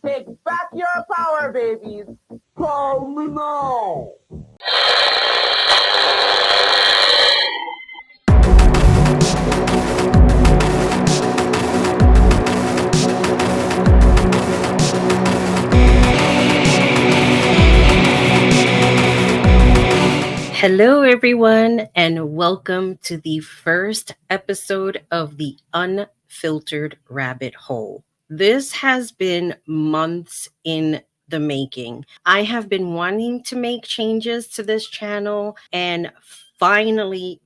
Take back your power, babies. Call me now. Hello, everyone, and welcome to the first episode of the Unfiltered Rabbit Hole. This has been months in the making. I have been wanting to make changes to this channel, and finally,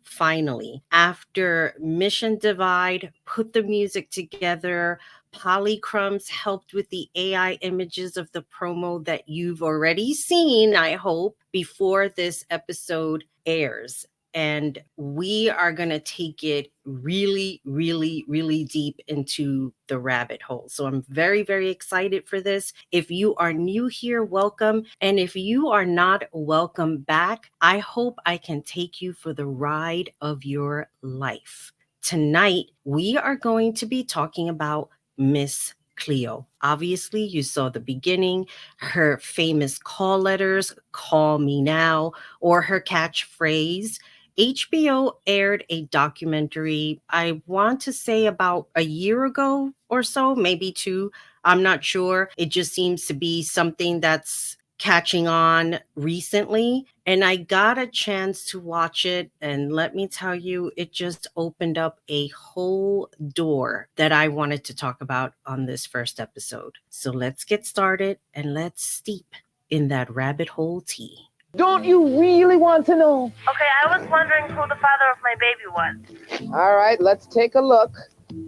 after Mission Divide put the music together, Polycrumbs helped with the AI images of the promo that you've already seen, I hope, before this episode airs. And we are going to take it really deep into the rabbit hole. So I'm very excited for this. If you are new here, welcome. And if you are not, welcome back. I hope I can take you for the ride of your life. Tonight, we are going to be talking about Miss Cleo. Obviously, you saw the beginning, her famous call letters, call me now, or her catchphrase. HBO aired a documentary, I want to say about a year ago or so, maybe two. I'm not sure. It just seems to be something that's catching on recently. And I got a chance to watch it. And let me tell you, it just opened up a whole door that I wanted to talk about on this first episode. So let's get started and let's steep in that rabbit hole tea. Don't you really want to know? Okay, I was wondering who the father of my baby was. All right, let's take a look.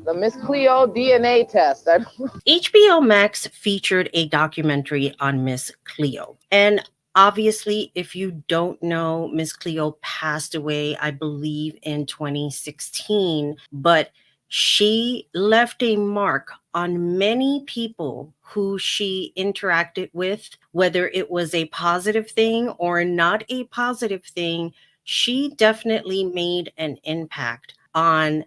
The Miss Cleo DNA test. HBO Max featured a documentary on Miss Cleo. And obviously, if you don't know, Miss Cleo passed away, I believe, in 2016. But she left a mark on many people who she interacted with, whether it was a positive thing or not a positive thing. She definitely made an impact on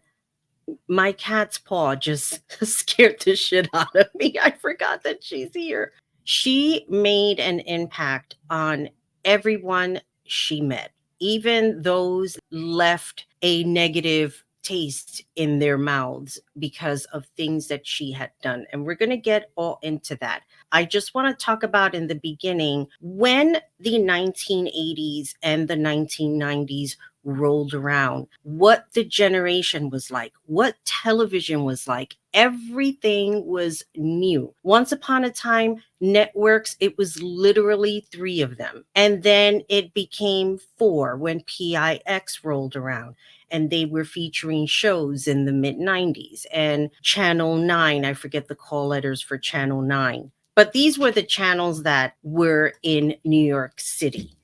my cat's paw just scared the shit out of me. I forgot that she's here. She made an impact on everyone she met, even those left a negative taste in their mouths because of things that she had done. And we're going to get all into that. I just want to talk about in the beginning when the 1980s and the 1990s rolled around, what the generation was like, what television was like. Everything was new. Once upon a time, networks, it was literally 3 of them. And then it became 4 when PIX rolled around. And they were featuring shows in the mid 90s. And Channel 9, I forget the call letters for Channel 9. But these were the channels that were in New York City.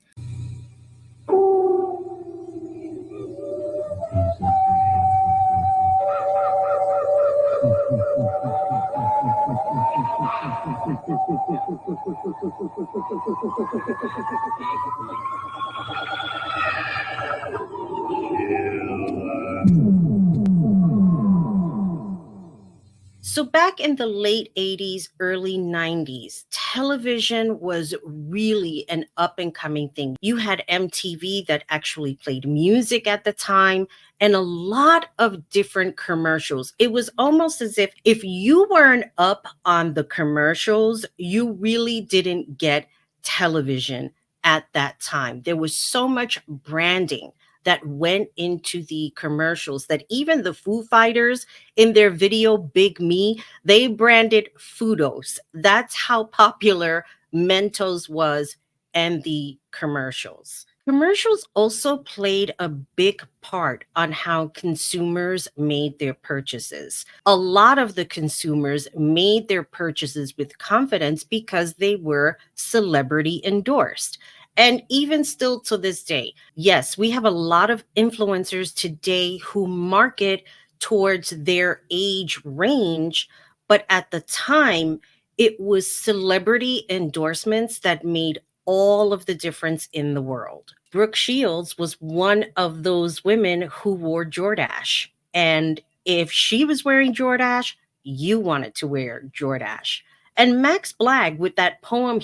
So back in the late 80s, early 90s, television was really an up and coming thing. You had MTV that actually played music at the time and a lot of different commercials. It was almost as if you weren't up on the commercials, you really didn't get television at that time. There was so much branding that went into the commercials that even the Foo Fighters in their video Big Me, they branded Foodos. That's how popular Mentos was and the commercials. Commercials also played a big part on how consumers made their purchases. A lot of the consumers made their purchases with confidence because they were celebrity endorsed. And even still to this day, yes, we have a lot of influencers today who market towards their age range. But at the time, it was celebrity endorsements that made all of the difference in the world. Brooke Shields was one of those women who wore Jordache. And if she was wearing Jordache, you wanted to wear Jordache. And Max Blagg with that poem,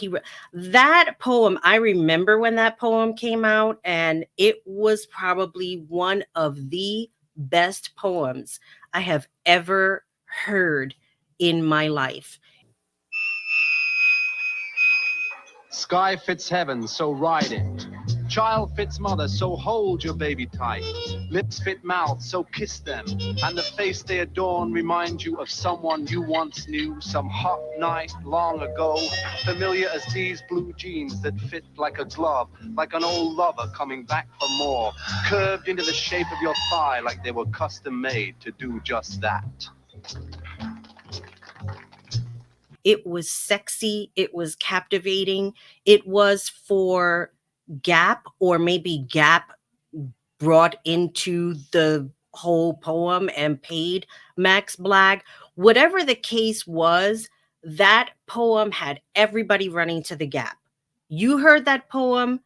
that poem, I remember when that poem came out, and it was probably one of the best poems I have ever heard in my life. Sky fits heaven, so ride it. Child fits mother, so hold your baby tight. Lips fit mouth, so kiss them. And the face they adorn reminds you of someone you once knew, some hot night long ago. Familiar as these blue jeans that fit like a glove, like an old lover coming back for more. Curved into the shape of your thigh like they were custom made to do just that. It was sexy. It was captivating. It was for Gap, or maybe Gap brought into the whole poem and paid Max Blagg. Whatever the case was, that poem had everybody running to the Gap. You heard that poem,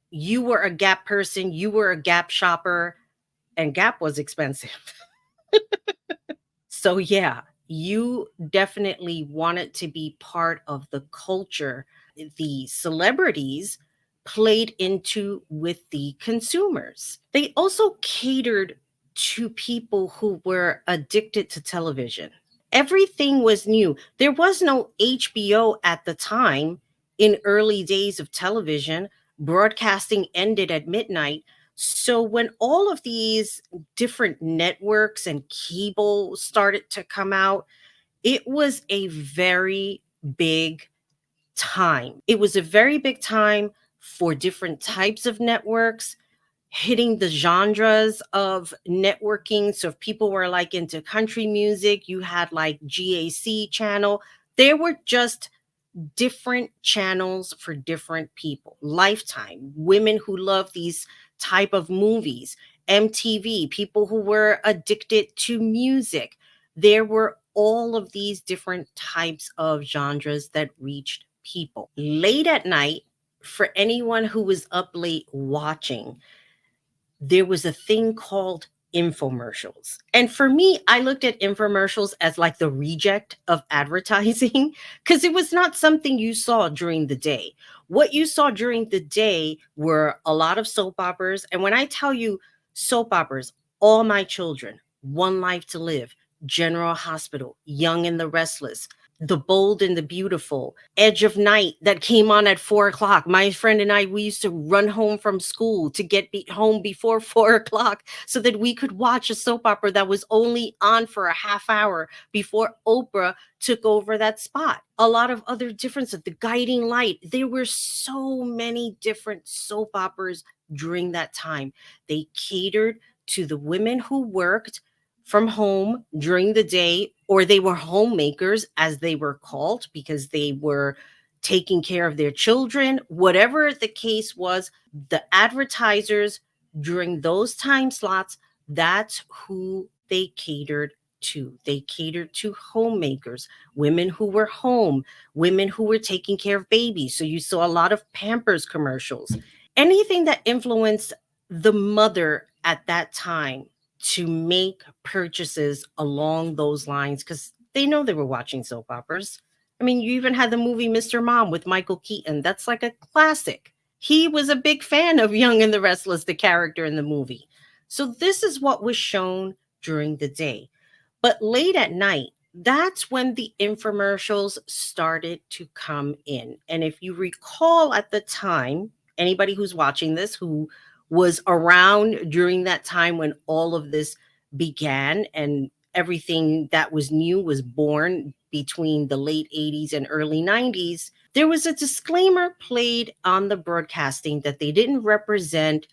you were a Gap person, you were a Gap shopper, and Gap was expensive. So yeah, you definitely wanted to be part of the culture the celebrities played into with the consumers. They also catered to people who were addicted to television. Everything was new. There was no HBO at the time. In early days of television, broadcasting ended at midnight. So when all of these different networks and cable started to come out, it was a very big time. It was a very big time for different types of networks, hitting the genres of networking. So if people were like into country music, you had like GAC channel. There were just different channels for different people. Lifetime, women who love these type of movies. MTV, people who were addicted to music. There were all of these different types of genres that reached people. Late at night, for anyone who was up late watching, there was a thing called infomercials. And for me, I looked at infomercials as like the reject of advertising because it was not something you saw during the day. What you saw during the day were a lot of soap operas. And when I tell you soap operas, All My Children, One Life to Live, General Hospital, Young and the Restless, The Bold and the Beautiful, Edge of Night that came on at 4 o'clock. My friend and I, we used to run home from school to get home before 4 o'clock so that we could watch a soap opera that was only on for a half hour before Oprah took over that spot. A lot of other differences, The Guiding Light. There were so many different soap operas during that time. They catered to the women who worked from home during the day, or they were homemakers, as they were called, because they were taking care of their children. Whatever the case was, the advertisers during those time slots, that's who they catered to. They catered to homemakers, women who were home, women who were taking care of babies. So you saw a lot of Pampers commercials. Anything that influenced the mother at that time to make purchases along those lines, because they know they were watching soap operas. I mean, you even had the movie Mr. Mom with Michael Keaton. That's like a classic. He was a big fan of Young and the Restless, the character in the movie. So this is what was shown during the day. But late at night, that's when the infomercials started to come in. And if you recall at the time, anybody who's watching this who was around during that time when all of this began and everything that was new was born between the late 80s and early 90s, there was a disclaimer played on the broadcasting that they didn't represent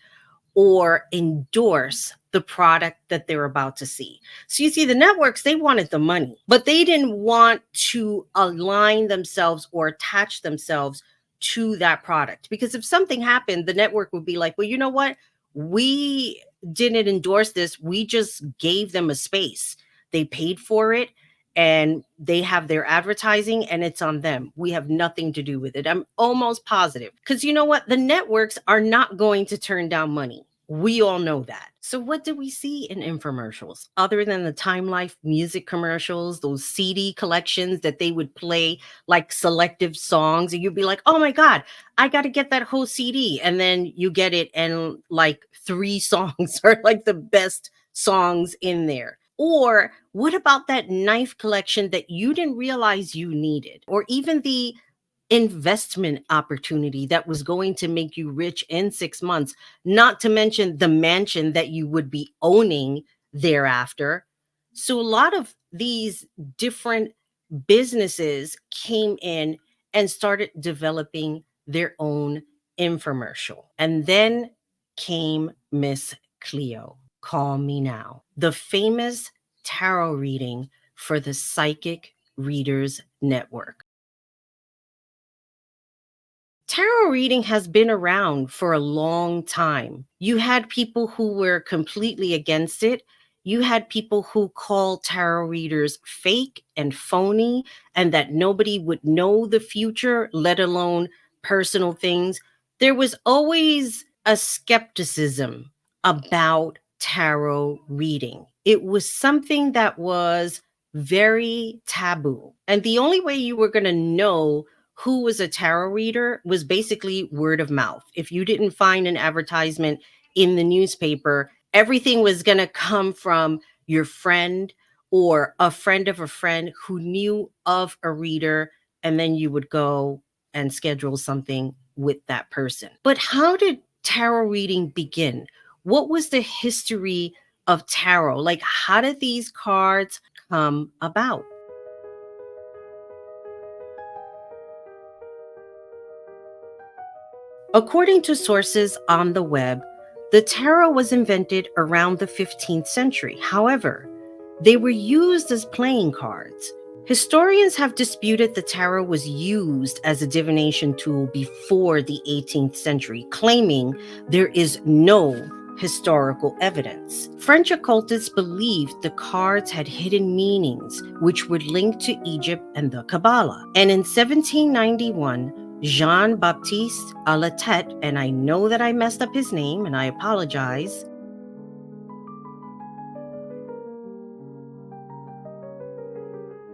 or endorse the product that they're about to see. So you see, the networks, they wanted the money, but they didn't want to align themselves or attach themselves to that product. Because if something happened, the network would be like, well, you know what? We didn't endorse this. We just gave them a space. They paid for it and they have their advertising and it's on them. We have nothing to do with it. I'm almost positive. Because you know what? The networks are not going to turn down money. We all know that. So what do we see in infomercials other than the Time Life music commercials, those CD collections that they would play like selective songs, and you'd be like, oh my God, I got to get that whole CD. And then you get it and like 3 songs are like the best songs in there. Or what about that knife collection that you didn't realize you needed? Or even the investment opportunity that was going to make you rich in 6 months, not to mention the mansion that you would be owning thereafter. So a lot of these different businesses came in and started developing their own infomercial. And then came Miss Cleo, Call Me Now, the famous tarot reading for the Psychic Readers Network. Tarot reading has been around for a long time. You had people who were completely against it. You had people who called tarot readers fake and phony and that nobody would know the future, let alone personal things. There was always a skepticism about tarot reading. It was something that was very taboo. And the only way you were going to know who was a tarot reader was basically word of mouth. If you didn't find an advertisement in the newspaper, everything was going to come from your friend or a friend of a friend who knew of a reader, and then you would go and schedule something with that person. But how did tarot reading begin? What was the history of tarot? Like, how did these cards come about? According to sources on the web, the tarot was invented around the 15th century. However, they were used as playing cards. Historians have disputed the tarot was used as a divination tool before the 18th century, claiming there is no historical evidence. French occultists believed the cards had hidden meanings which would link to Egypt and the Kabbalah. And in 1791, Jean-Baptiste Alatet, and I know that I messed up his name and I apologize,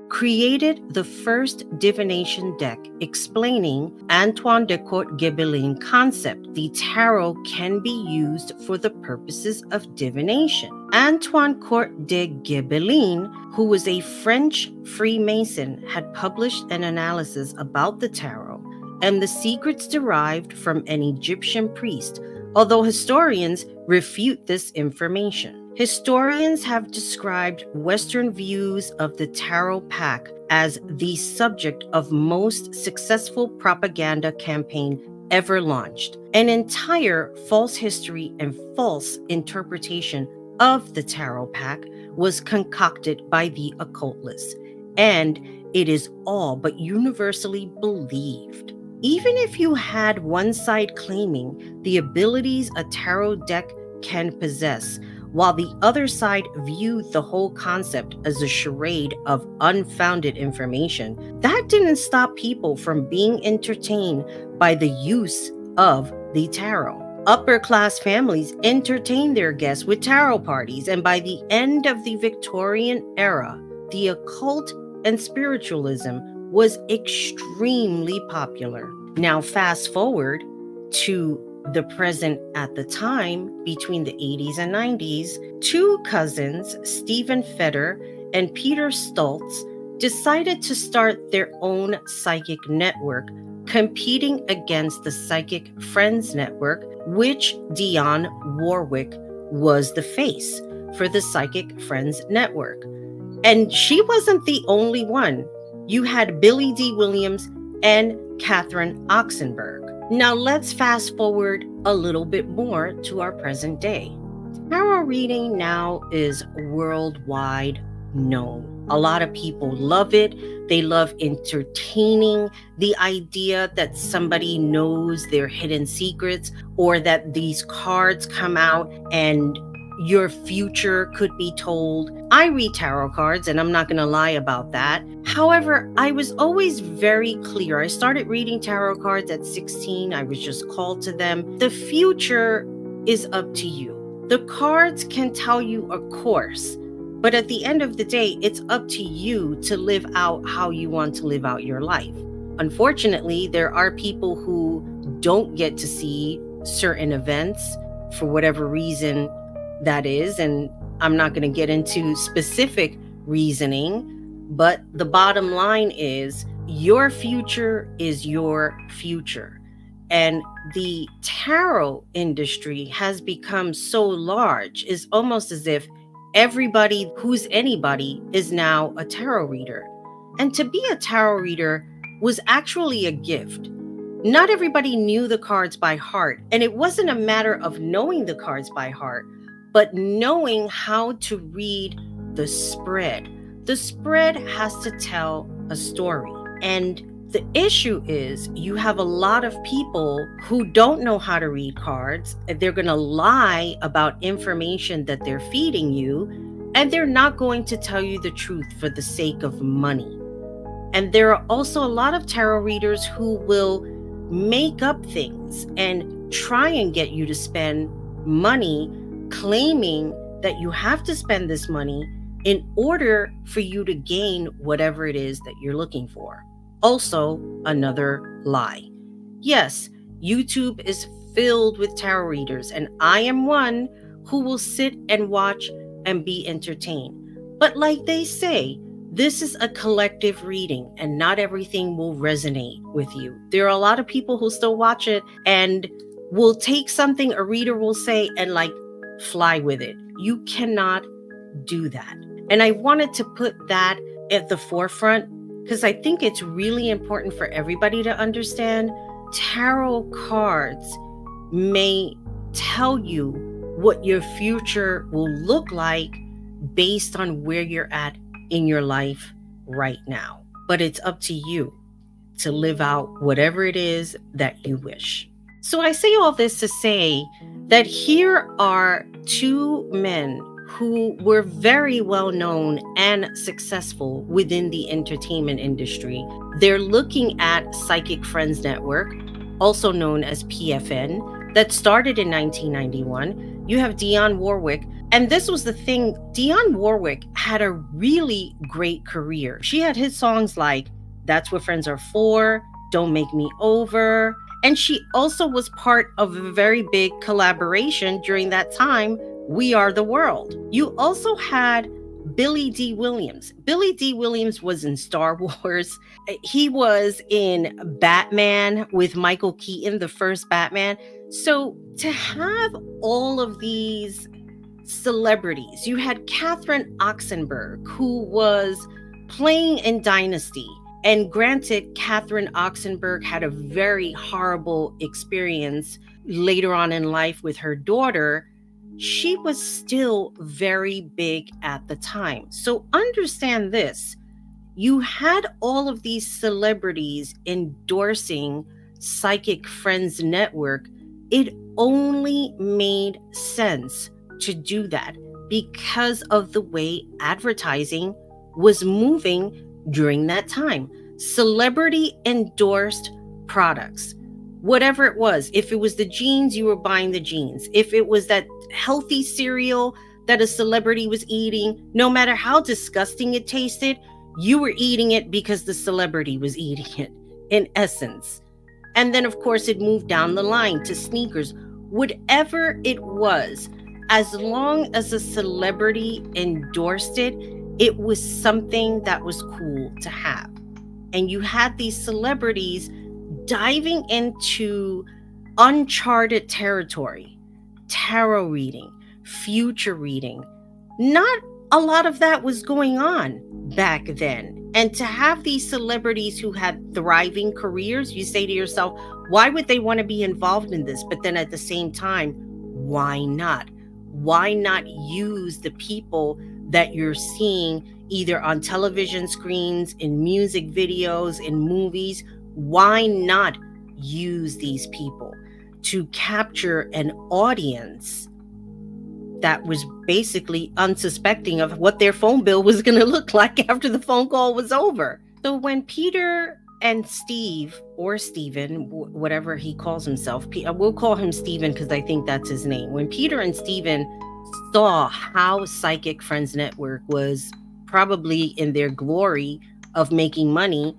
created the first divination deck explaining Antoine de Court-Gébelin concept. The tarot can be used for the purposes of divination. Antoine Court de Gébelin, who was a French Freemason, had published an analysis about the tarot and the secrets derived from an Egyptian priest, although historians refute this information. Historians have described Western views of the tarot pack as the subject of most successful propaganda campaign ever launched. An entire false history and false interpretation of the tarot pack was concocted by the occultists, and it is all but universally believed. Even if you had one side claiming the abilities a tarot deck can possess, while the other side viewed the whole concept as a charade of unfounded information, that didn't stop people from being entertained by the use of the tarot. Upper class families entertained their guests with tarot parties, and by the end of the Victorian era, the occult and spiritualism was extremely popular. Now, fast forward to the present at the time, between the 80s and 90s, 2 cousins, Stephen Fetter and Peter Stoltz, decided to start their own psychic network, competing against the Psychic Friends Network, which Dionne Warwick was the face for the Psychic Friends Network. And she wasn't the only one. You had Billy D. Williams and Catherine Oxenberg. Now let's fast forward a little bit more to our present day. Tarot reading now is worldwide known. A lot of people love it. They love entertaining the idea that somebody knows their hidden secrets, or that these cards come out and your future could be told. I read tarot cards, and I'm not going to lie about that. However, I was always very clear. I started reading tarot cards at 16. I was just called to them. The future is up to you. The cards can tell you a course, but at the end of the day, it's up to you to live out how you want to live out your life. Unfortunately, there are people who don't get to see certain events for whatever reason that is, and I'm not going to get into specific reasoning, but the bottom line is your future is your future. And the tarot industry has become so large, it's almost as if everybody who's anybody is now a tarot reader. And to be a tarot reader was actually a gift. Not everybody knew the cards by heart, and it wasn't a matter of knowing the cards by heart, but knowing how to read the spread. The spread has to tell a story. And the issue is you have a lot of people who don't know how to read cards. They're going to lie about information that they're feeding you, and they're not going to tell you the truth for the sake of money. And there are also a lot of tarot readers who will make up things and try and get you to spend money, claiming that you have to spend this money in order for you to gain whatever it is that you're looking for. Also, another lie. Yes, YouTube is filled with tarot readers, and I am one who will sit and watch and be entertained. But like they say, this is a collective reading, and not everything will resonate with you. There are a lot of people who still watch it and will take something a reader will say and like fly with it. You cannot do that. And I wanted to put that at the forefront because I think it's really important for everybody to understand. Tarot cards may tell you what your future will look like based on where you're at in your life right now. But it's up to you to live out whatever it is that you wish. So I say all this to say that here are two men who were very well known and successful within the entertainment industry. They're looking at Psychic Friends Network, also known as PFN, that started in 1991. You have Dionne Warwick. And this was the thing, Dionne Warwick had a really great career. She had hit songs like That's What Friends Are For, Don't Make Me Over. And she also was part of a very big collaboration during that time, We Are the World. You also had Billy D. Williams. Billy D. Williams was in Star Wars. He was in Batman with Michael Keaton, the first Batman. So to have all of these celebrities, you had Catherine Oxenberg, who was playing in Dynasty. And granted, Catherine Oxenberg had a very horrible experience later on in life with her daughter. She was still very big at the time. So understand this. You had all of these celebrities endorsing Psychic Friends Network. It only made sense to do that because of the way advertising was moving during that time. Celebrity endorsed products, whatever it was. If it was the jeans, you were buying the jeans. If it was that healthy cereal that a celebrity was eating, no matter how disgusting it tasted, you were eating it because the celebrity was eating it, in essence. And then, of course, it moved down the line to sneakers. Whatever it was, as long as a celebrity endorsed it, it was something that was cool to have. And you had these celebrities diving into uncharted territory, tarot reading, future reading. Not a lot of that was going on back then. And to have these celebrities who had thriving careers, you say to yourself, why would they want to be involved in this? But then at the same time, why not? Why not use the people that you're seeing either on television screens, in music videos, in movies? Why not use these people to capture an audience that was basically unsuspecting of what their phone bill was going to look like after the phone call was over? So when Peter and Steve, or Steven, whatever he calls himself, we'll call him Steven because I think that's his name. When Peter and Steven saw how Psychic Friends Network was probably in their glory of making money,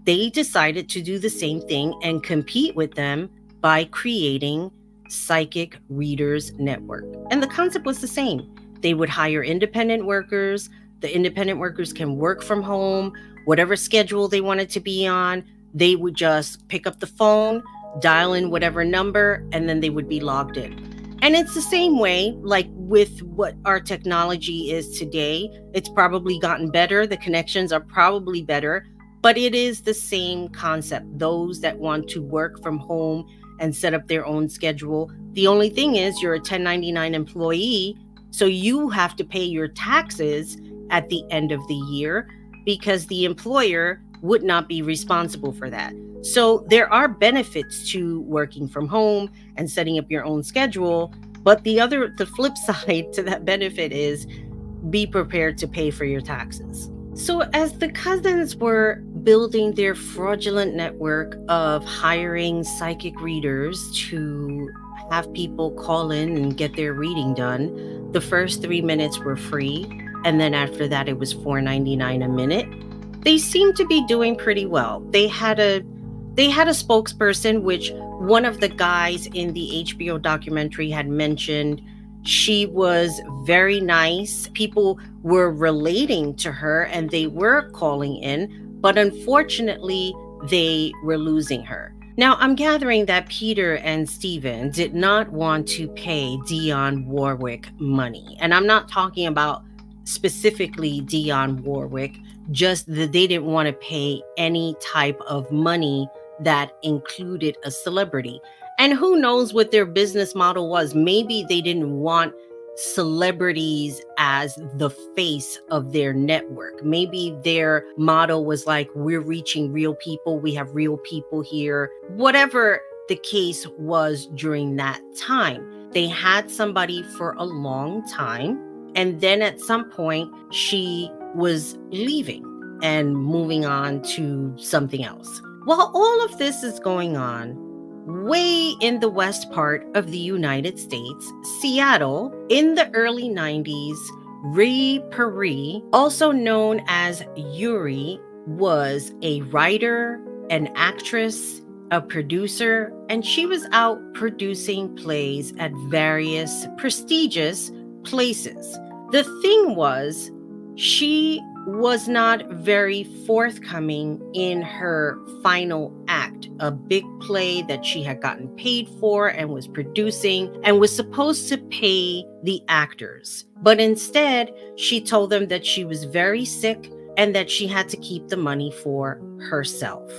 they decided to do the same thing and compete with them by creating Psychic Readers Network. And the concept was the same. They would hire independent workers. The independent workers can work from home, whatever schedule they wanted to be on. They would just pick up the phone, dial in whatever number, and then they would be logged in. And it's the same way, like with what our technology is today. It's probably gotten better. The connections are probably better, but it is the same concept. Those that want to work from home and set up their own schedule. The only thing is you're a 1099 employee, so you have to pay your taxes at the end of the year because the employer would not be responsible for that. So there are benefits to working from home and setting up your own schedule, but the flip side to that benefit is be prepared to pay for your taxes. So as the cousins were building their fraudulent network of hiring psychic readers to have people call in and get their reading done, the first 3 minutes were free, and then after that it was $4.99 a minute. They seemed to be doing pretty well. They had a spokesperson, which one of the guys in the HBO documentary had mentioned. She was very nice. People were relating to her and they were calling in, but unfortunately, they were losing her. Now, I'm gathering that Peter and Steven did not want to pay Dionne Warwick money. And I'm not talking about specifically Dionne Warwick, just that they didn't want to pay any type of money that included a celebrity. And who knows what their business model was. Maybe they didn't want celebrities as the face of their network. Maybe their motto was like, we're reaching real people. We have real people here. Whatever the case was during that time, they had somebody for a long time. And then at some point, she was leaving and moving on to something else. While all of this is going on, way in the west part of the United States, Seattle, in the early 90s, Rhea Perry, also known as Yuri, was a writer, an actress, a producer, and she was out producing plays at various prestigious places. The thing was, she was not very forthcoming in her final act, a big play that she had gotten paid for and was producing and was supposed to pay the actors. But instead, she told them that she was very sick and that she had to keep the money for herself.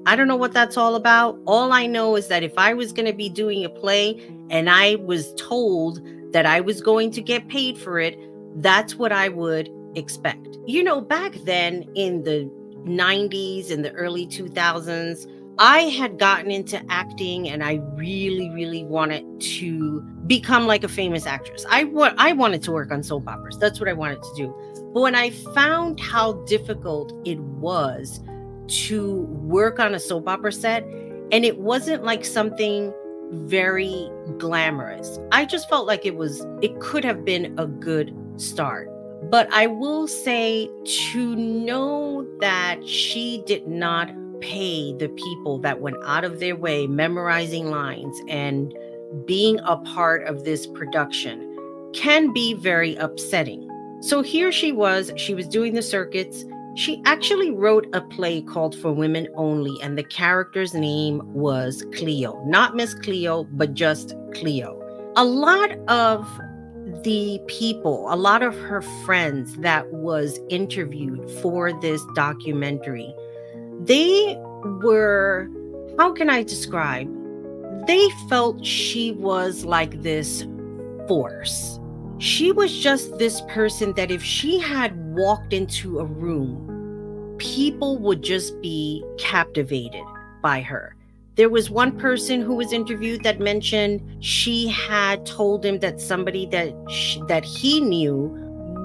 I don't know what that's all about. All I know is that if I was going to be doing a play and I was told that I was going to get paid for it, that's what I would expect. You know, back then in the 90s and the early 2000s, I had gotten into acting and I really, really wanted to become like a famous actress. I wanted to work on soap operas. That's what I wanted to do. But when I found how difficult it was to work on a soap opera set, and it wasn't like something very glamorous, I just felt like it could have been a good start. But I will say, to know that she did not pay the people that went out of their way memorizing lines and being a part of this production can be very upsetting. So here she was doing the circuits. She actually wrote a play called For Women Only, and the character's name was Cleo. Not Miss Cleo, but just Cleo. A lot of the people, a lot of her friends that was interviewed for this documentary, they were, how can I describe? They felt she was like this force. She was just this person that if she had walked into a room, people would just be captivated by her. There was one person who was interviewed that mentioned she had told him that somebody that he knew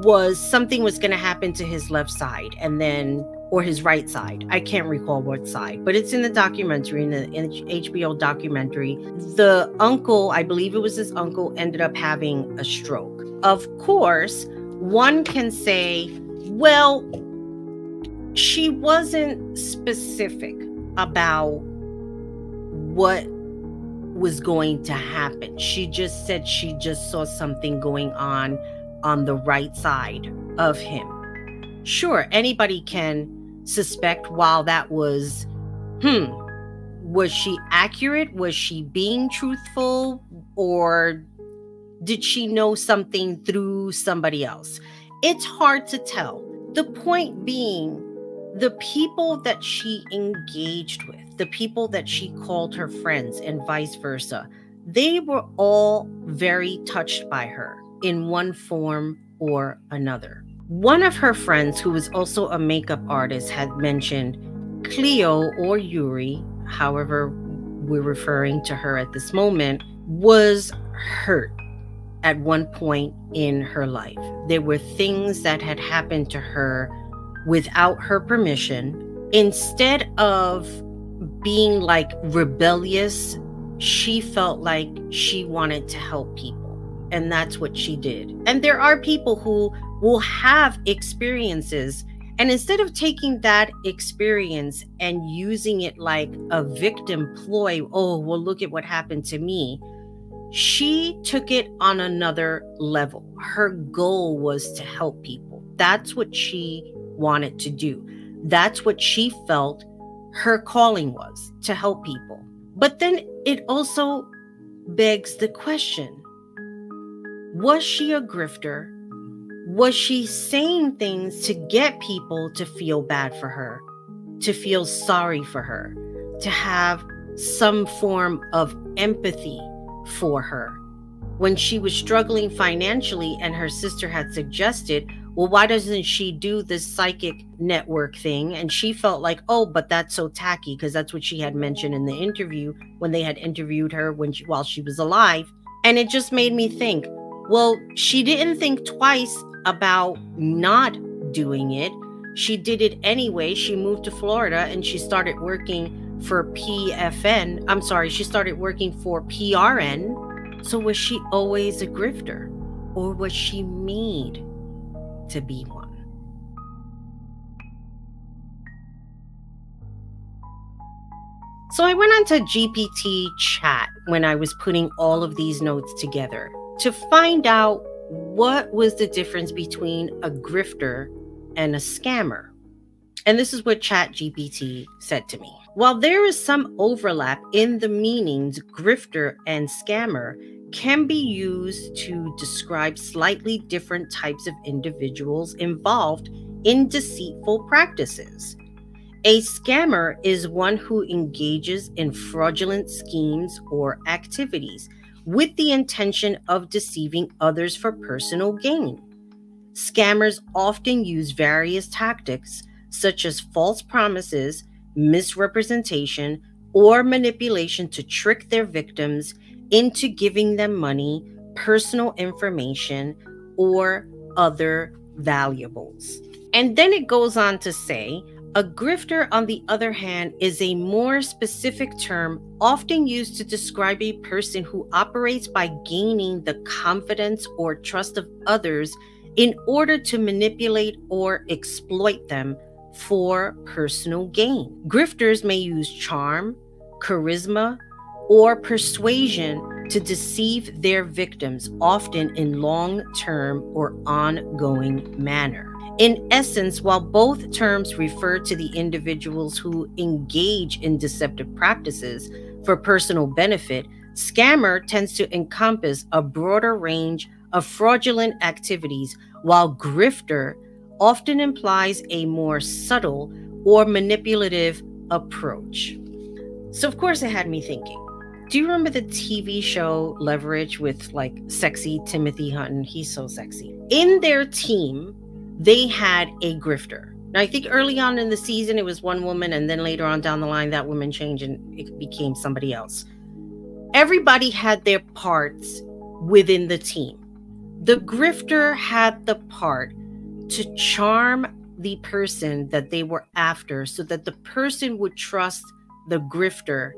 was something was going to happen to his left side or his right side. I can't recall what side, but it's in the documentary, in the HBO documentary. The uncle, I believe it was his uncle, ended up having a stroke. Of course, one can say, well, she wasn't specific about what was going to happen. She just said she just saw something going on the right side of him. Sure, anybody can suspect while that was she accurate? Was she being truthful? Or did she know something through somebody else? It's hard to tell. The point being, the people that she engaged with, the people that she called her friends and vice versa, they were all very touched by her in one form or another. One of her friends, who was also a makeup artist, had mentioned Cleo, or Yuri, however we're referring to her at this moment, was hurt at one point in her life. There were things that had happened to her without her permission. Instead of being like rebellious, she felt like she wanted to help people. And that's what she did. And there are people who will have experiences, and instead of taking that experience and using it like a victim ploy, oh, well, look at what happened to me, she took it on another level. Her goal was to help people. That's what she wanted to do. That's what she felt her calling was, to help people. But then it also begs the question, was she a grifter? Was she saying things to get people to feel bad for her, to feel sorry for her, to have some form of empathy for her? When she was struggling financially and her sister had suggested, well, why doesn't she do this psychic network thing? And she felt like, oh, but that's so tacky, because that's what she had mentioned in the interview when they had interviewed her while she was alive. And it just made me think, well, she didn't think twice about not doing it. She did it anyway. She moved to Florida and she started working for she started working for PRN. So was she always a grifter, or was she made to be one? So I went onto GPT chat when I was putting all of these notes together to find out what was the difference between a grifter and a scammer. And this is what ChatGPT said to me. While there is some overlap in the meanings, grifter and scammer can be used to describe slightly different types of individuals involved in deceitful practices. A scammer is one who engages in fraudulent schemes or activities with the intention of deceiving others for personal gain. Scammers often use various tactics such as false promises, misrepresentation, or manipulation to trick their victims into giving them money, personal information, or other valuables. And then it goes on to say, a grifter, on the other hand, is a more specific term often used to describe a person who operates by gaining the confidence or trust of others in order to manipulate or exploit them for personal gain. Grifters may use charm, charisma, or persuasion to deceive their victims, often in long-term or ongoing manner. In essence, while both terms refer to the individuals who engage in deceptive practices for personal benefit, scammer tends to encompass a broader range of fraudulent activities, while grifter often implies a more subtle or manipulative approach. So, of course, it had me thinking. Do you remember the TV show Leverage with like sexy Timothy Hutton? He's so sexy. In their team, they had a grifter. Now, I think early on in the season, it was one woman, and then later on down the line, that woman changed and it became somebody else. Everybody had their parts within the team. The grifter had the part to charm the person that they were after so that the person would trust the grifter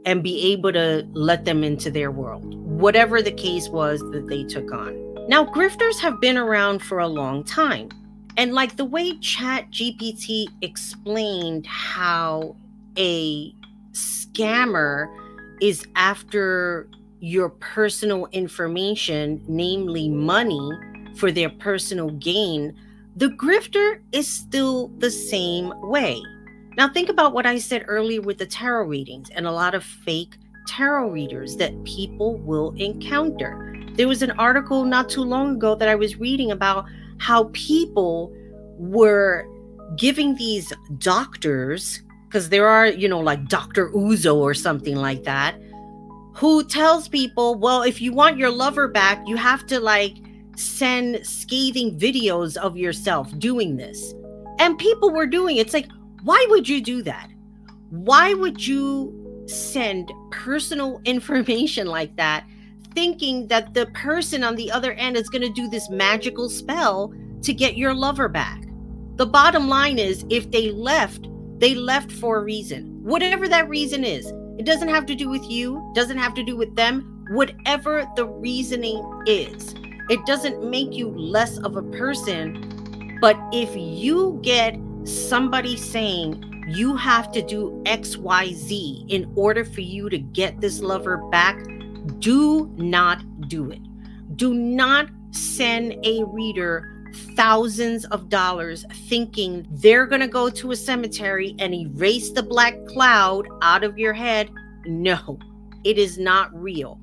and be able to let them into their world, whatever the case was that they took on. Now, grifters have been around for a long time. And like the way ChatGPT explained how a scammer is after your personal information, namely money, for their personal gain, the grifter is still the same way. Now think about what I said earlier with the tarot readings and a lot of fake tarot readers that people will encounter. There was an article not too long ago that I was reading about how people were giving these doctors, because there are, like Dr. Uzo or something like that, who tells people, well, if you want your lover back, you have to send scathing videos of yourself doing this. And people were doing it. It's like, why would you do that? Why would you send personal information like that, thinking that the person on the other end is going to do this magical spell to get your lover back? The bottom line is, if they left for a reason. Whatever that reason is. It doesn't have to do with you, doesn't have to do with them. Whatever the reasoning is, it doesn't make you less of a person. But if you get somebody saying you have to do XYZ in order for you to get this lover back, do not do it. Do not send a reader thousands of dollars thinking they're going to go to a cemetery and erase the black cloud out of your head. No, it is not real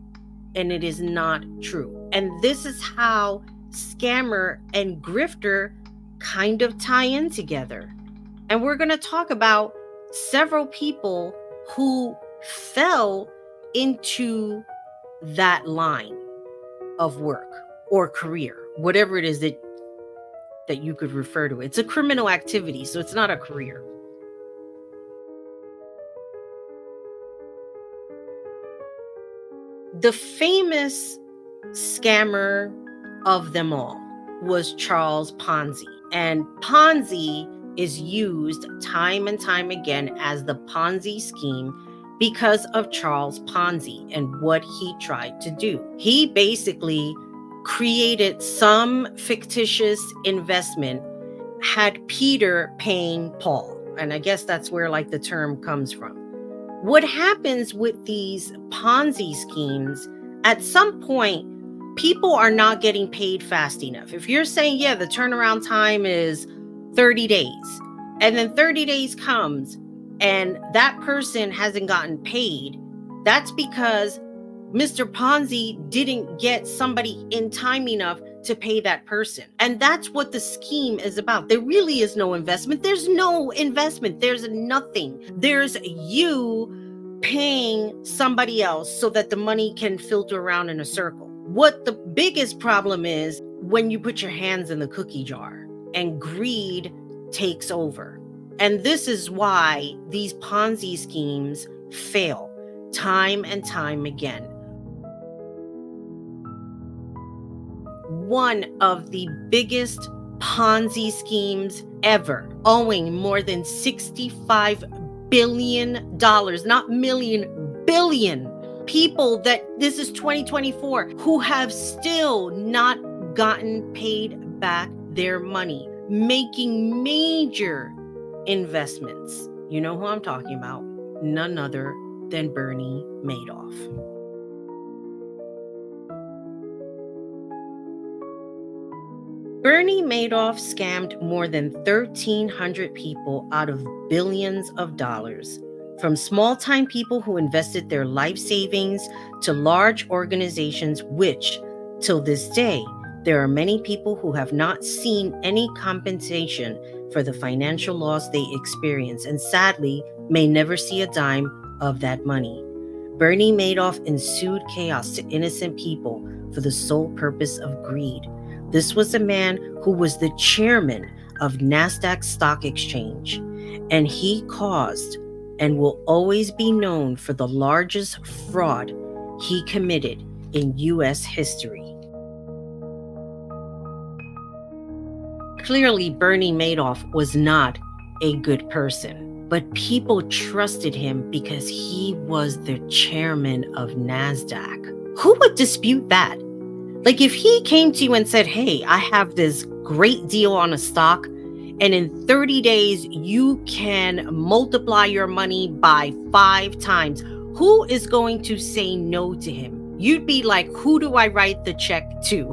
and it is not true. And this is how scammer and grifter kind of tie in together. And we're going to talk about several people who fell into that line of work or career, whatever it is that you could refer to. It's a criminal activity, so it's not a career. The famous scammer of them all was Charles Ponzi. And Ponzi is used time and time again as the Ponzi scheme because of Charles Ponzi and what he tried to do. He basically created some fictitious investment, had Peter paying Paul. And I guess that's where the term comes from. What happens with these Ponzi schemes, at some point, people are not getting paid fast enough. If you're saying, the turnaround time is 30 days, and then 30 days comes and that person hasn't gotten paid, that's because Mr. Ponzi didn't get somebody in time enough to pay that person. And that's what the scheme is about. There really is no investment. There's no investment. There's nothing. There's you paying somebody else so that the money can filter around in a circle. What the biggest problem is when you put your hands in the cookie jar and greed takes over. And this is why these Ponzi schemes fail time and time again. One of the biggest Ponzi schemes ever, owing more than $65 billion, not million, billion people that this is 2024 who have still not gotten paid back their money, making major investments. You know who I'm talking about? None other than Bernie Madoff. Bernie Madoff scammed more than 1,300 people out of billions of dollars, from small-time people who invested their life savings to large organizations which, till this day, there are many people who have not seen any compensation for the financial loss they experience and sadly may never see a dime of that money. Bernie Madoff ensued chaos to innocent people for the sole purpose of greed. This was a man who was the chairman of NASDAQ Stock Exchange, and he caused and will always be known for the largest fraud he committed in U.S. history. Clearly, Bernie Madoff was not a good person, but people trusted him because he was the chairman of NASDAQ. Who would dispute that? Like, if he came to you and said, hey, I have this great deal on a stock, and in 30 days, you can multiply your money by 5 times, who is going to say no to him? You'd be like, who do I write the check to?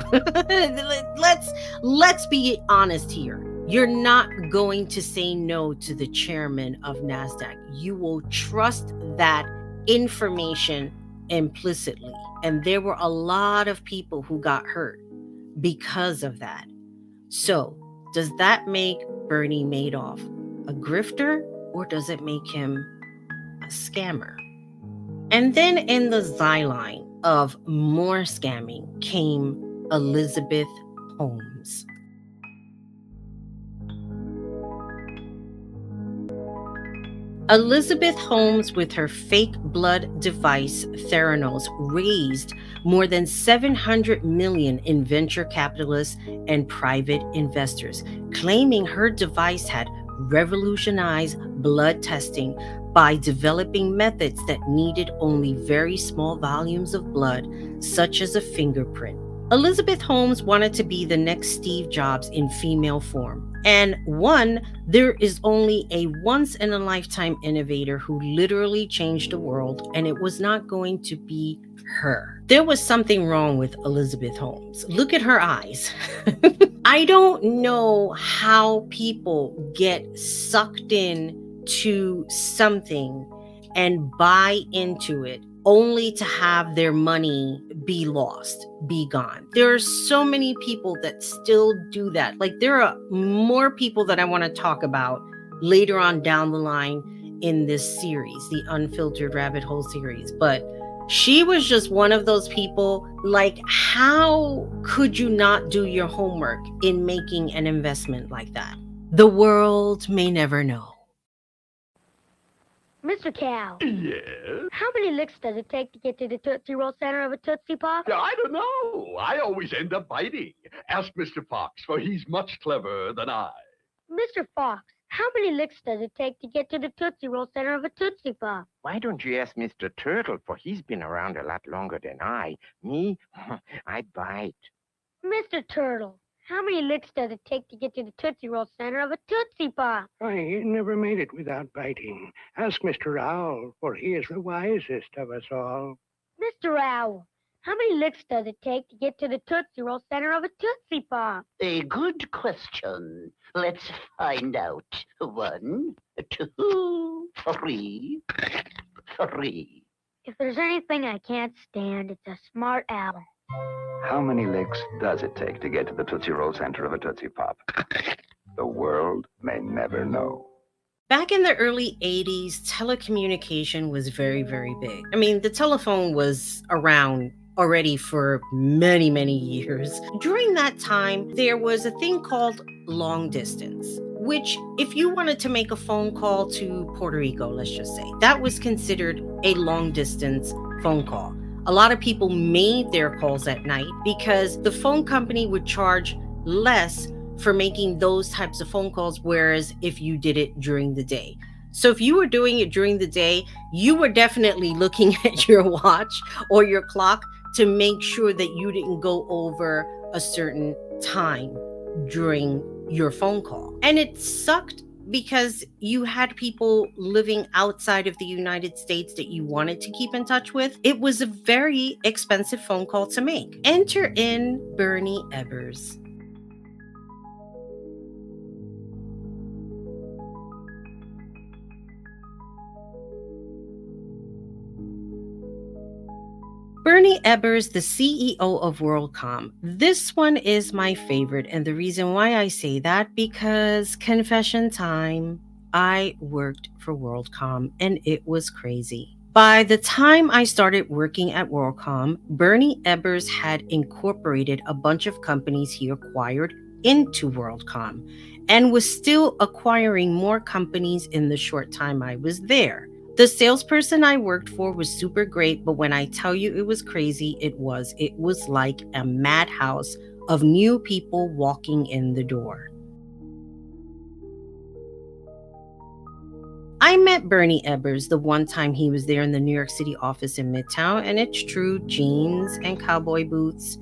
Let's be honest here. You're not going to say no to the chairman of NASDAQ. You will trust that information implicitly. And there were a lot of people who got hurt because of that. So, does that make Bernie Madoff a grifter, or does it make him a scammer? And then in the Zyline of more scamming came Elizabeth Holmes. Elizabeth Holmes, with her fake blood device Theranos, raised more than $700 million in venture capitalists and private investors, claiming her device had revolutionized blood testing by developing methods that needed only very small volumes of blood, such as a fingerprint. Elizabeth Holmes wanted to be the next Steve Jobs in female form. And there is only a once-in-a-lifetime innovator who literally changed the world, and it was not going to be her. There was something wrong with Elizabeth Holmes. Look at her eyes. I don't know how people get sucked in to something and buy into it only to have their money be lost, be gone. There are so many people that still do that. Like, there are more people that I want to talk about later on down the line in this series, the Unfiltered Rabbit Hole series. But she was just one of those people. Like, how could you not do your homework in making an investment like that? The world may never know. Mr. Cow, Yes? how many licks does it take to get to the Tootsie Roll center of a Tootsie Pop? I don't know. I always end up biting. Ask Mr. Fox, for he's much cleverer than I. Mr. Fox, how many licks does it take to get to the Tootsie Roll center of a Tootsie Pop? Why don't you ask Mr. Turtle, for he's been around a lot longer than I. Me, I bite. Mr. Turtle, how many licks does it take to get to the Tootsie Roll center of a Tootsie Pop? I never made it without biting. Ask Mr. Owl, for he is the wisest of us all. Mr. Owl, how many licks does it take to get to the Tootsie Roll center of a Tootsie Pop? A good question. Let's find out. 1, 2, 3, 3. If there's anything I can't stand, it's a smart owl. How many licks does it take to get to the Tootsie Roll center of a Tootsie Pop? The world may never know. Back in the early 80s, telecommunication was very, very big. I mean, the telephone was around already for many, many years. During that time, there was a thing called long distance, which, if you wanted to make a phone call to Puerto Rico, let's just say, that was considered a long distance phone call. A lot of people made their calls at night because the phone company would charge less for making those types of phone calls, whereas if you did it during the day. So if you were doing it during the day, you were definitely looking at your watch or your clock to make sure that you didn't go over a certain time during your phone call. And it sucked because you had people living outside of the United States that you wanted to keep in touch with. It was a very expensive phone call to make. Enter in Bernie Ebbers. Bernie Ebbers, the CEO of WorldCom. This one is my favorite, and the reason why I say that, because confession time, I worked for WorldCom, and it was crazy. By the time I started working at WorldCom, Bernie Ebbers had incorporated a bunch of companies he acquired into WorldCom, and was still acquiring more companies in the short time I was there. The salesperson I worked for was super great, but when I tell you it was crazy, it was like a madhouse of new people walking in the door. I met Bernie Ebbers the one time he was there in the New York City office in Midtown, and it's true, jeans and cowboy boots.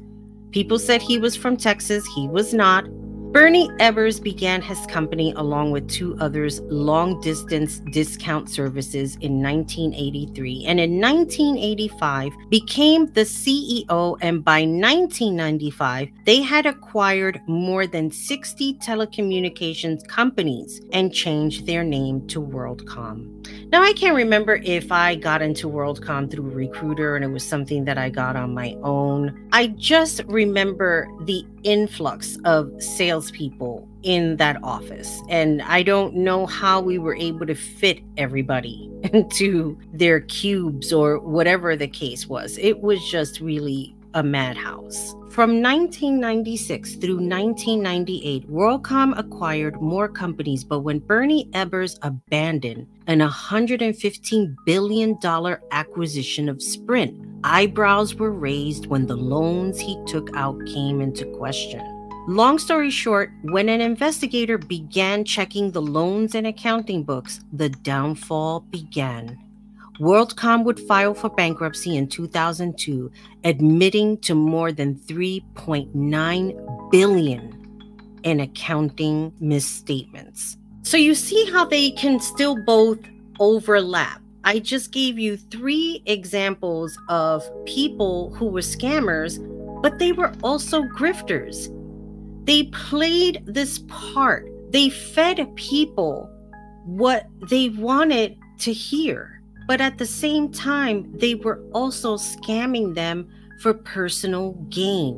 People said he was from Texas. He was not. Bernie Ebbers began his company along with two others, long-distance discount services, in 1983, and in 1985 became the CEO, and by 1995 they had acquired more than 60 telecommunications companies and changed their name to WorldCom. Now, I can't remember if I got into WorldCom through a recruiter and it was something that I got on my own. I just remember the influx of salespeople in that office. And I don't know how we were able to fit everybody into their cubes or whatever the case was. It was just really a madhouse. From 1996 through 1998, WorldCom acquired more companies, but when Bernie Ebbers abandoned an $115 billion acquisition of Sprint, eyebrows were raised when the loans he took out came into question. Long story short, when an investigator began checking the loans and accounting books, the downfall began. WorldCom would file for bankruptcy in 2002, admitting to more than $3.9 billion in accounting misstatements. So you see how they can still both overlap. I just gave you 3 examples of people who were scammers, but they were also grifters. They played this part. They fed people what they wanted to hear. But at the same time, they were also scamming them for personal gain,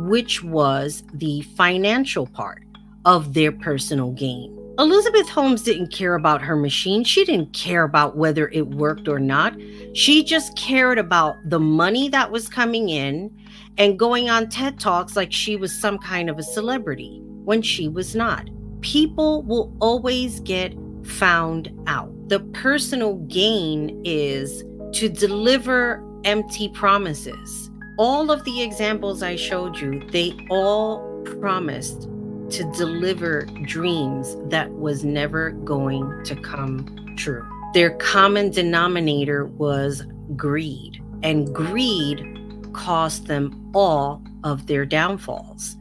which was the financial part of their personal gain. Elizabeth Holmes didn't care about her machine. She didn't care about whether it worked or not. She just cared about the money that was coming in and going on TED Talks like she was some kind of a celebrity when she was not. People will always get found out. The personal gain is to deliver empty promises. All of the examples I showed you, they all promised to deliver dreams that was never going to come true. Their common denominator was greed, and greed cost them all of their downfalls.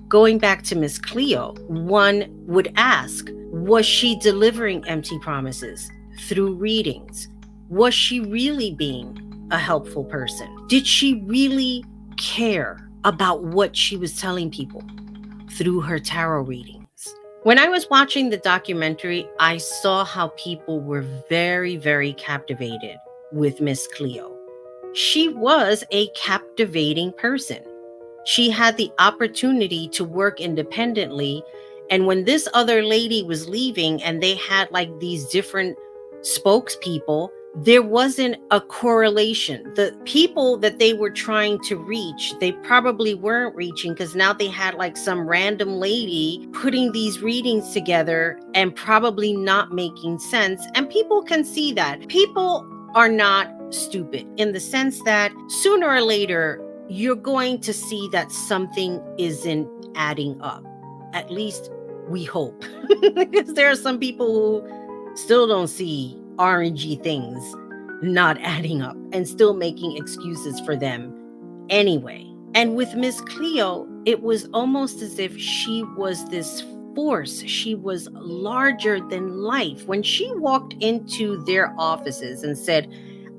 Going back to Miss Cleo, one would ask, was she delivering empty promises through readings? Was she really being a helpful person? Did she really care about what she was telling people through her tarot readings? When I was watching the documentary, I saw how people were very, very captivated with Miss Cleo. She was a captivating person. She had the opportunity to work independently. And when this other lady was leaving and they had like these different spokespeople, there wasn't a correlation. The people that they were trying to reach, they probably weren't reaching because now they had like some random lady putting these readings together and probably not making sense. And people can see that. People are not stupid in the sense that sooner or later, you're going to see that something isn't adding up. At least we hope. Because there are some people who still don't see orangey things not adding up and still making excuses for them anyway. And with Miss Cleo, it was almost as if she was this force. She was larger than life. When she walked into their offices and said,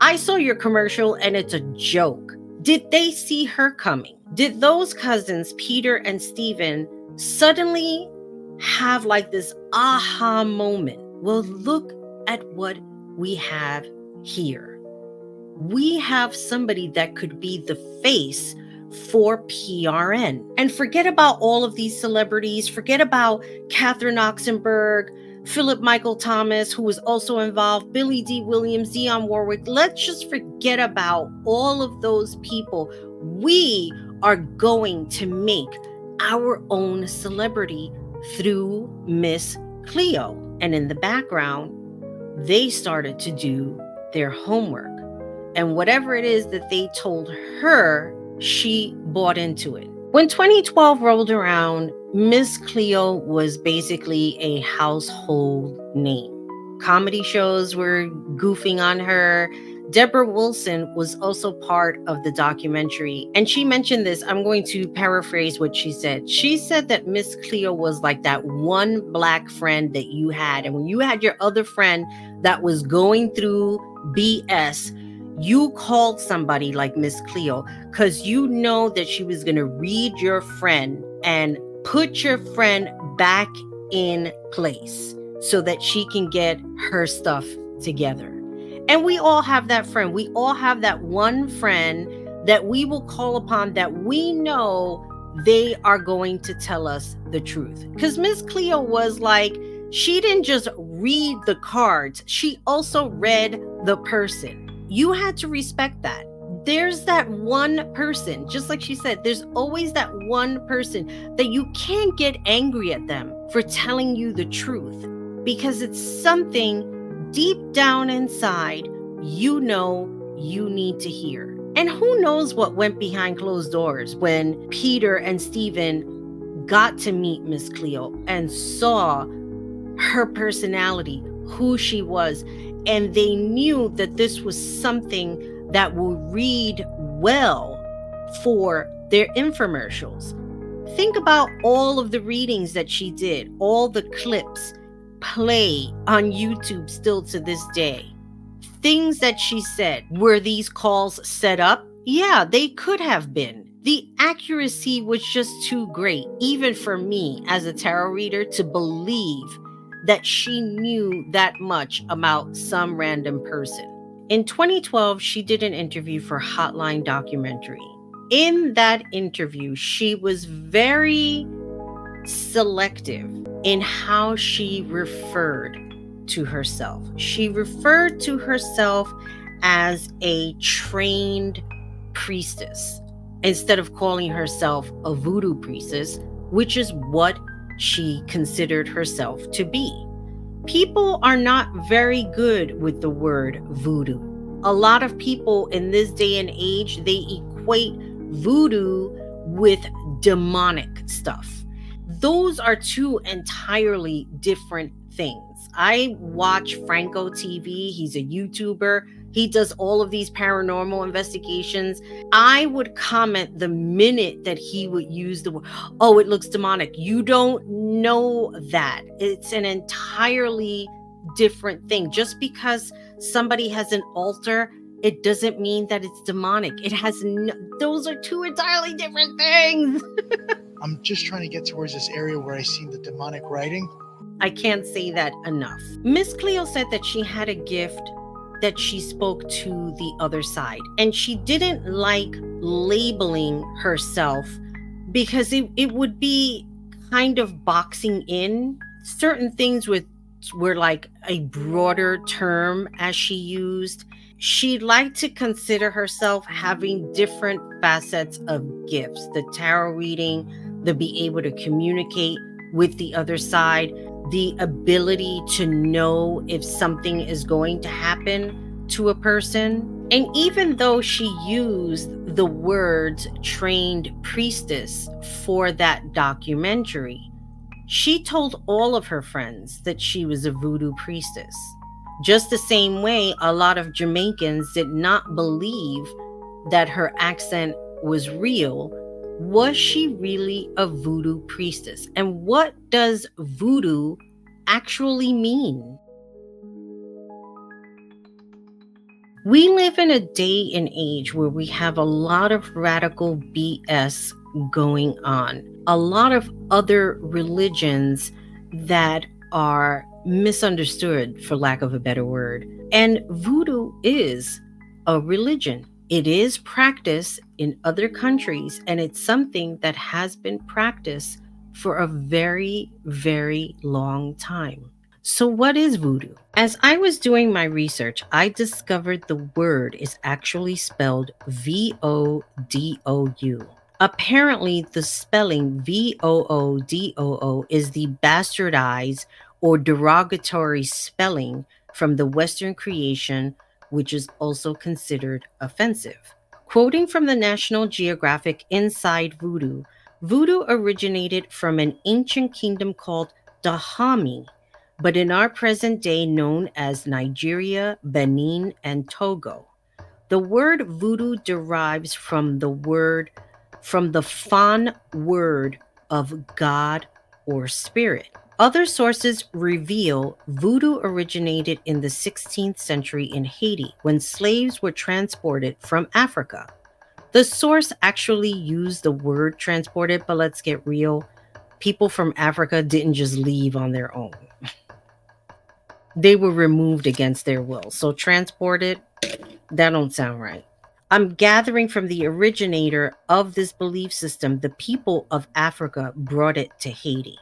"I saw your commercial and it's a joke," did they see her coming? Did those cousins, Peter and Stephen, suddenly have like this aha moment? Well, look at what we have here. We have somebody that could be the face for PRN. And forget about all of these celebrities. Forget about Catherine Oxenberg, Philip Michael Thomas, who was also involved, Billy D. Williams, Dionne Warwick. Let's just forget about all of those people. We are going to make our own celebrity through Miss Cleo. And in the background, they started to do their homework. And whatever it is that they told her, she bought into it. When 2012 rolled around, Miss Cleo was basically a household name. Comedy shows were goofing on her. Deborah Wilson was also part of the documentary. And she mentioned this. I'm going to paraphrase what she said. She said that Miss Cleo was like that one black friend that you had. And when you had your other friend that was going through BS, you called somebody like Miss Cleo because you know that she was going to read your friend and put your friend back in place so that she can get her stuff together. And we all have that friend. We all have that one friend that we will call upon that we know they are going to tell us the truth. Because Miss Cleo was like, she didn't just read the cards, she also read the person. You had to respect that. There's that one person, just like she said, there's always that one person that you can't get angry at them for telling you the truth, because it's something deep down inside you know you need to hear. And who knows what went behind closed doors when Peter and Stephen got to meet Miss Cleo and saw her personality, who she was, and they knew that this was something that will read well for their infomercials. Think about all of the readings that she did, all the clips play on YouTube still to this day. Things that she said. Were these calls set up? Yeah, they could have been. The accuracy was just too great, even for me as a tarot reader, to believe that she knew that much about some random person. In 2012, she did an interview for Hotline Documentary. In that interview, she was very selective in how she referred to herself. She referred to herself as a trained priestess instead of calling herself a voodoo priestess, which is what she considered herself to be. People are not very good with the word voodoo. A lot of people in this day and age, they equate voodoo with demonic stuff. Those are two entirely different things. I watch FrankoTV. He's a YouTuber. He does all of these paranormal investigations. I would comment the minute that he would use the word, oh, it looks demonic. You don't know that. It's an entirely different thing. Just because somebody has an altar, it doesn't mean that it's demonic. It has those are two entirely different things. I'm just trying to get towards this area where I see the demonic writing. I can't say that enough. Miss Cleo said that she had a gift that she spoke to the other side, and she didn't like labeling herself because it would be kind of boxing in. Certain things were like a broader term as she used. She liked to consider herself having different facets of gifts: the tarot reading, the be able to communicate with the other side, the ability to know if something is going to happen to a person. And even though she used the words trained priestess for that documentary, she told all of her friends that she was a voodoo priestess. Just the same way a lot of Jamaicans did not believe that her accent was real. Was she really a voodoo priestess? And what does voodoo actually mean? We live in a day and age where we have a lot of radical BS going on. A lot of other religions that are misunderstood, for lack of a better word. And voodoo is a religion. It is practiced in other countries, and it's something that has been practiced for a very, very long time. So what is voodoo? As I was doing my research, I discovered the word is actually spelled Voodoo. Apparently, the spelling Voodoo is the bastardized or derogatory spelling from the Western creation, which is also considered offensive. Quoting from the National Geographic Inside Voodoo, Voodoo originated from an ancient kingdom called Dahomey, but in our present day known as Nigeria, Benin, and Togo. The word voodoo derives from the Fon word of God or spirit. Other sources reveal voodoo originated in the 16th century in Haiti when slaves were transported from Africa. The source actually used the word transported, but let's get real. People from Africa didn't just leave on their own. They were removed against their will. So transported, that don't sound right. I'm gathering from the originator of this belief system, the people of Africa brought it to Haiti.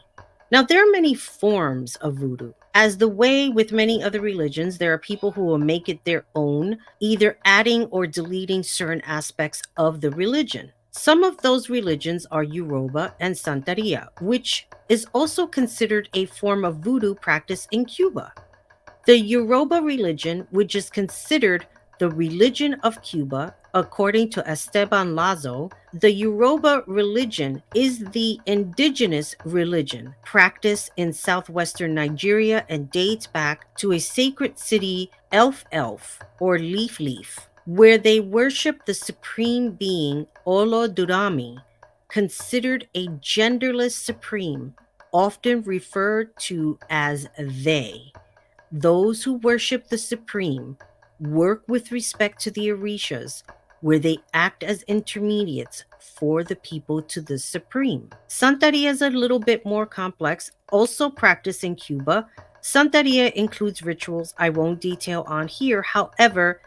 Now, there are many forms of voodoo. As the way with many other religions, there are people who will make it their own, either adding or deleting certain aspects of the religion. Some of those religions are Yoruba and Santeria, which is also considered a form of voodoo practice in Cuba. The Yoruba religion, which is considered the religion of Cuba, according to Esteban Lazo, the Yoruba religion is the indigenous religion practiced in southwestern Nigeria and dates back to a sacred city, Elf or Leaf, where they worship the supreme being Olodurami, considered a genderless supreme, often referred to as they. Those who worship the Supreme work with respect to the Orishas, where they act as intermediates for the people to the Supreme. Santeria is a little bit more complex, also practiced in Cuba. Santeria includes rituals I won't detail on here. However,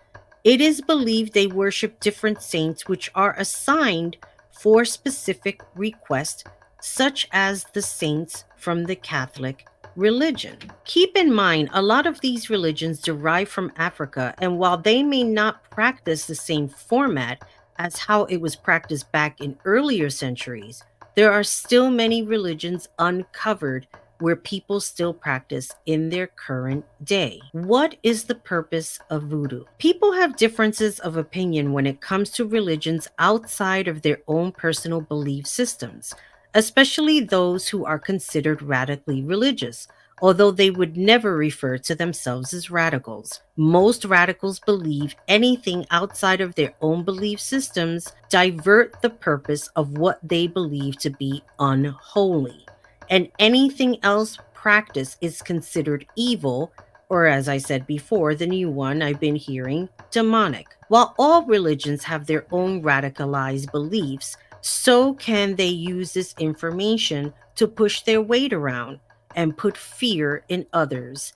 it is believed they worship different saints which are assigned for specific requests, such as the saints from the Catholic religion. Keep in mind, a lot of these religions derive from Africa, and while they may not practice the same format as how it was practiced back in earlier centuries, there are still many religions uncovered where people still practice in their current day. What is the purpose of voodoo? People have differences of opinion when it comes to religions outside of their own personal belief systems, especially those who are considered radically religious, although they would never refer to themselves as radicals. Most radicals believe anything outside of their own belief systems divert the purpose of what they believe to be unholy, and anything else practiced is considered evil, or as I said before, the new one I've been hearing, demonic. While all religions have their own radicalized beliefs, so can they use this information to push their weight around and put fear in others.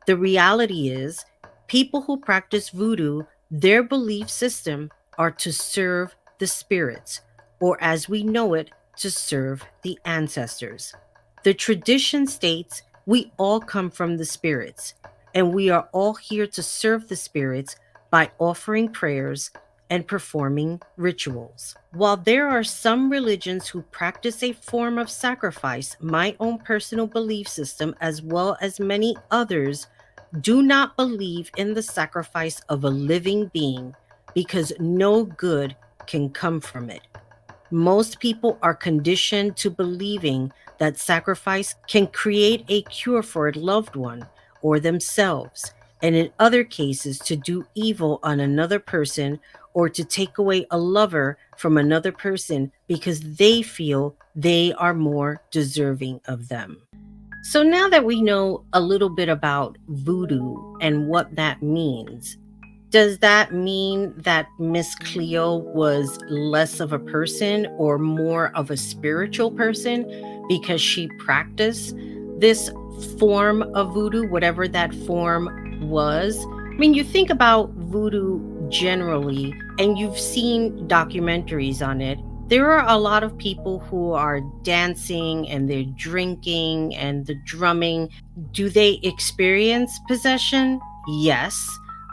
The reality is, people who practice voodoo, their belief system are to serve the spirits, or as we know it, to serve the ancestors. The tradition states we all come from the spirits, and we are all here to serve the spirits by offering prayers and performing rituals. While there are some religions who practice a form of sacrifice, my own personal belief system, as well as many others, do not believe in the sacrifice of a living being because no good can come from it. Most people are conditioned to believing that sacrifice can create a cure for a loved one or themselves, and in other cases, to do evil on another person or to take away a lover from another person because they feel they are more deserving of them. So now that we know a little bit about voodoo and what that means, does that mean that Miss Cleo was less of a person or more of a spiritual person because she practiced this form of voodoo, whatever that form was? I mean, you think about voodoo generally, and you've seen documentaries on it. There are a lot of people who are dancing and they're drinking and the drumming. Do they experience possession? Yes.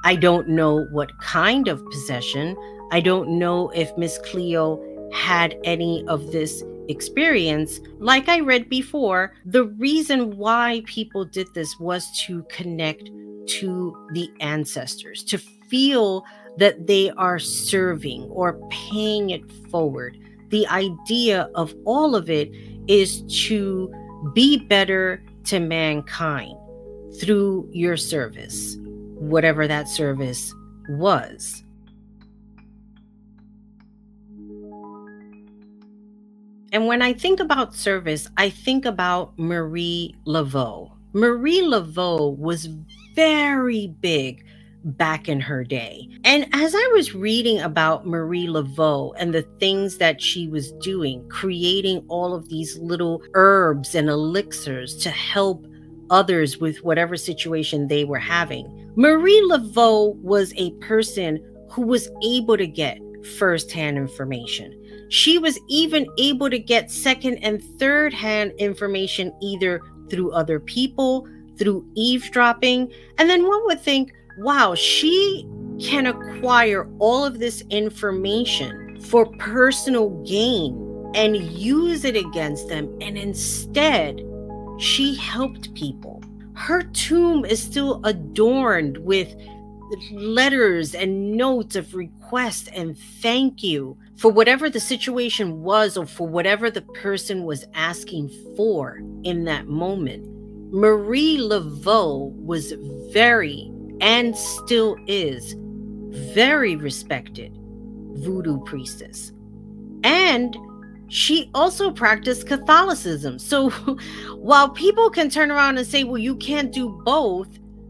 I don't know what kind of possession. I don't know if Miss Cleo had any of this experience. Like I read before, the reason why people did this was to connect to the ancestors, to feel that they are serving or paying it forward, the idea of all of it is to be better to mankind through your service, whatever that service was. And when I think about service, I think about Marie Laveau. Marie Laveau was very big back in her day. And as I was reading about Marie Laveau and the things that she was doing, creating all of these little herbs and elixirs to help others with whatever situation they were having, Marie Laveau was a person who was able to get firsthand information. She was even able to get second and third hand information either through other people, through eavesdropping. And then one would think, wow, she can acquire all of this information for personal gain and use it against them. And instead, she helped people. Her tomb is still adorned with letters and notes of request and thank you for whatever the situation was or for whatever the person was asking for in that moment. Marie Laveau was very, and still is, very respected voodoo priestess. And she also practiced Catholicism. So while people can turn around and say, well, you can't do both,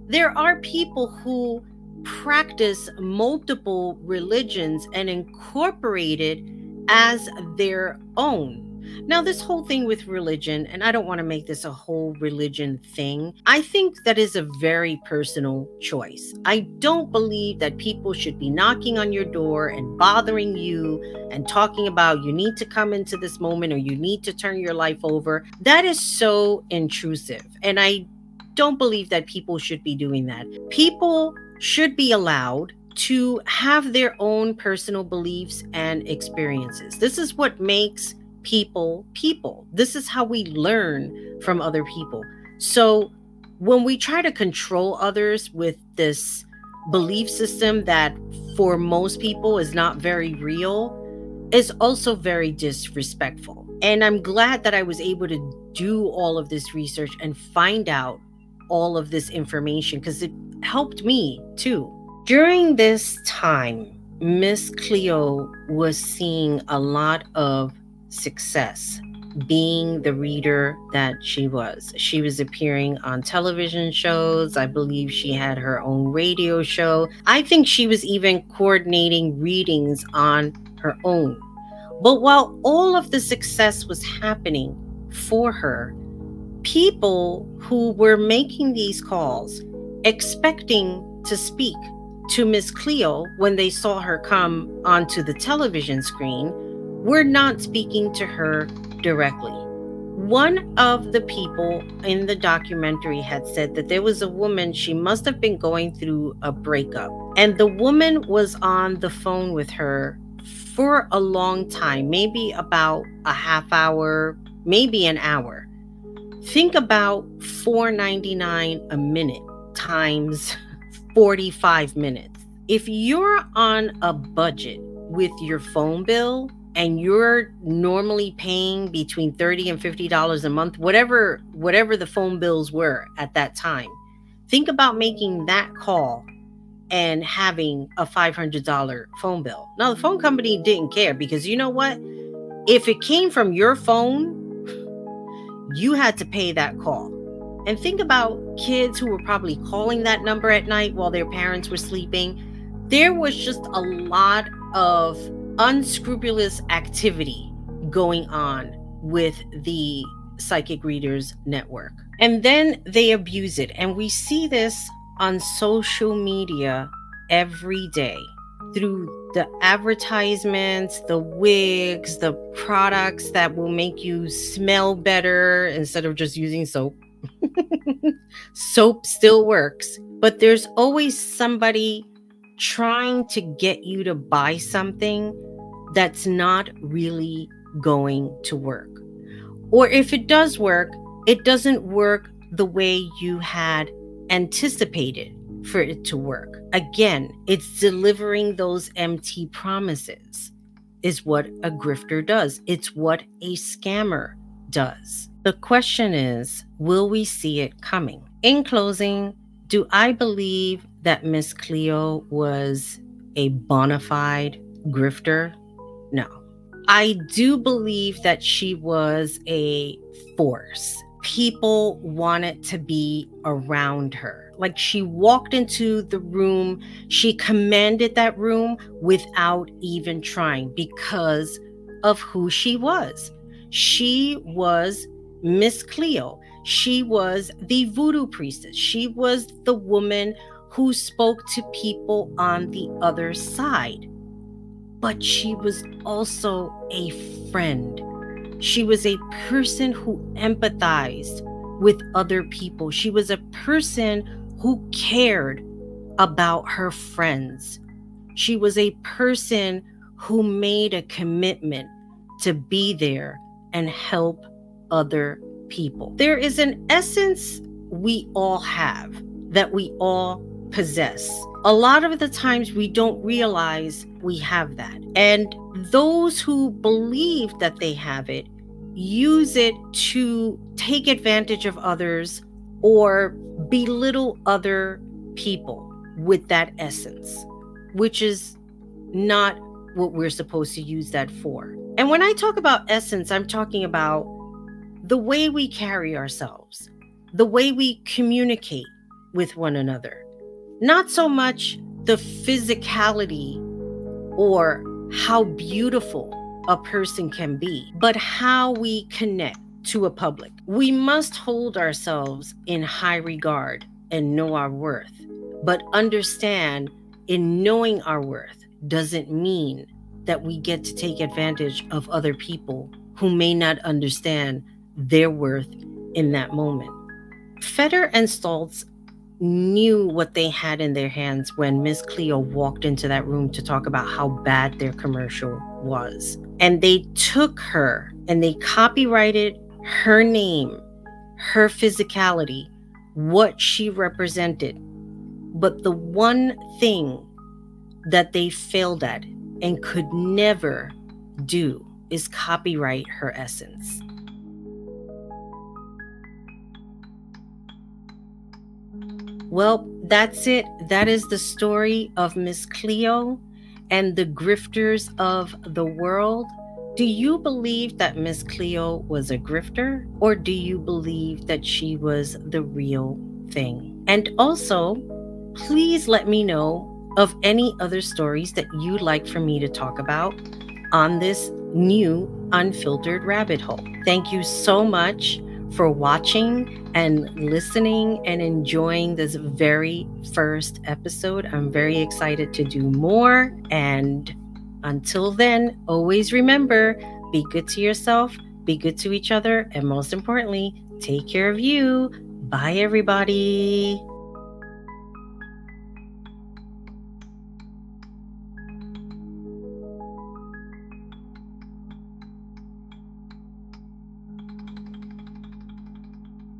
there are people who practice multiple religions and incorporate it as their own. Now, this whole thing with religion, and I don't want to make this a whole religion thing, I think that is a very personal choice. I don't believe that people should be knocking on your door and bothering you and talking about you need to come into this moment or you need to turn your life over. That is so intrusive. And I don't believe that people should be doing that. People should be allowed to have their own personal beliefs and experiences. This is what makes people. This is how we learn from other people. So when we try to control others with this belief system that for most people is not very real, is also very disrespectful. And I'm glad that I was able to do all of this research and find out all of this information because it helped me too. During this time, Miss Cleo was seeing a lot of success being the reader that she was. She was appearing on television shows. I believe she had her own radio show. I think she was even coordinating readings on her own. But while all of the success was happening for her, people who were making these calls expecting to speak to Miss Cleo when they saw her come onto the television screen were not speaking to her directly. One of the people in the documentary had said that there was a woman, she must have been going through a breakup, and the woman was on the phone with her for a long time, maybe about a half hour, maybe an hour. Think about $4.99 a minute times 45 minutes. If you're on a budget with your phone bill and you're normally paying between $30 and $50 a month, whatever the phone bills were at that time, think about making that call and having a $500 phone bill. Now, the phone company didn't care because you know what? If it came from your phone, you had to pay that call. And think about kids who were probably calling that number at night while their parents were sleeping. There was just a lot of unscrupulous activity going on with the Psychic Readers Network. And then they abuse it. And we see this on social media every day through the advertisements, the wigs, the products that will make you smell better instead of just using soap. Soap still works, but there's always somebody trying to get you to buy something that's not really going to work. Or if it does work, it doesn't work the way you had anticipated for it to work. Again, it's delivering those empty promises. is what a grifter does. It's what a scammer does. The question is, will we see it coming? In closing, do I believe that Miss Cleo was a bona fide grifter? No. I do believe that she was a force. People wanted to be around her. Like, she walked into the room, she commanded that room without even trying because of who she was. She was Miss Cleo. She was the voodoo priestess. She was the woman who spoke to people on the other side. But she was also a friend. She was a person who empathized with other people. She was a person who cared about her friends. She was a person who made a commitment to be there and help other people. There is an essence we all have, that we all possess. A lot of the times we don't realize we have that. And those who believe that they have it use it to take advantage of others or belittle other people with that essence, which is not what we're supposed to use that for. And when I talk about essence, I'm talking about the way we carry ourselves, the way we communicate with one another. Not so much the physicality or how beautiful a person can be, but how we connect to a public. We must hold ourselves in high regard and know our worth, but understand in knowing our worth doesn't mean that we get to take advantage of other people who may not understand their worth in that moment. Feder and Stoltz knew what they had in their hands when Miss Cleo walked into that room to talk about how bad their commercial was. And they took her and they copyrighted her name, her physicality, what she represented. But the one thing that they failed at and could never do is copyright her essence. Well, that's it. That is the story of Miss Cleo and the grifters of the world. Do you believe that Miss Cleo was a grifter, or do you believe that she was the real thing? And also, please let me know of any other stories that you'd like for me to talk about on this new Unfiltered Rabbit Hole. Thank you so much for watching and listening and enjoying this very first episode. I'm very excited to do more. And until then, always remember, be good to yourself, be good to each other, and most importantly, take care of you. Bye, everybody.